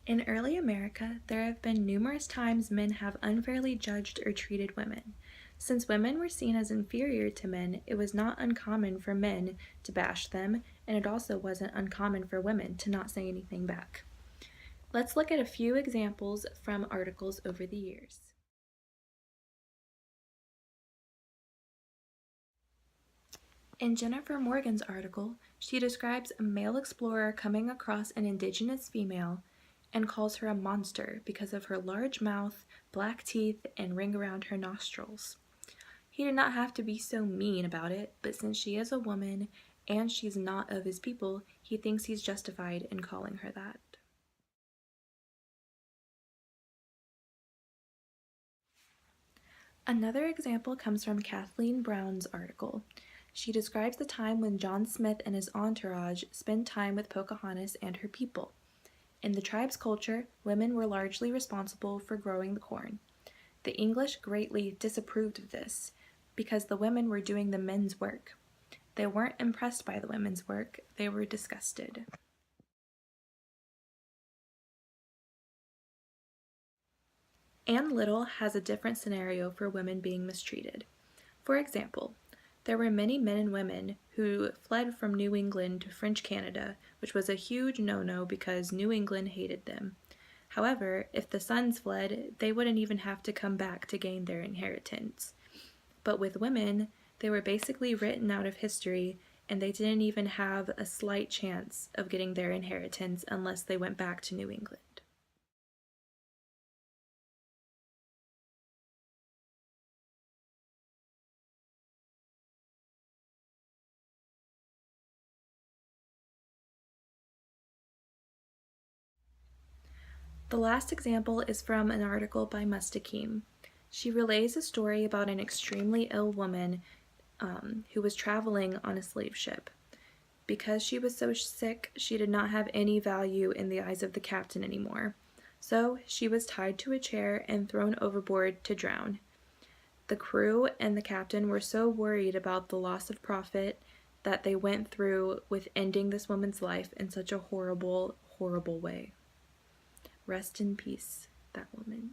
In early America, there have been numerous times men have unfairly judged or treated women. Since women were seen as inferior to men, it was not uncommon for men to bash them, and it also wasn't uncommon for women to not say anything back. Let's look at a few examples from articles over the years. In Jennifer Morgan's article, she describes a male explorer coming across an indigenous female and calls her a monster because of her large mouth, black teeth, and ring around her nostrils. He did not have to be so mean about it, but since she is a woman and she's not of his people, he thinks he's justified in calling her that. Another example comes from Kathleen Brown's article. She describes the time when John Smith and his entourage spent time with Pocahontas and her people. In the tribe's culture, women were largely responsible for growing the corn. The English greatly disapproved of this because the women were doing the men's work. They weren't impressed by the women's work, they were disgusted. Anne Little has a different scenario for women being mistreated. For example, there were many men and women who fled from New England to French Canada, which was a huge no-no because New England hated them. However, if the sons fled, they wouldn't even have to come back to gain their inheritance. But with women, they were basically written out of history, and they didn't even have a slight chance of getting their inheritance unless they went back to New England. The last example is from an article by Mustaqim. She relays a story about an extremely ill woman who was traveling on a slave ship. Because she was so sick, she did not have any value in the eyes of the captain anymore. So she was tied to a chair and thrown overboard to drown. The crew and the captain were so worried about the loss of profit that they went through with ending this woman's life in such a horrible, horrible way. Rest in peace, that woman.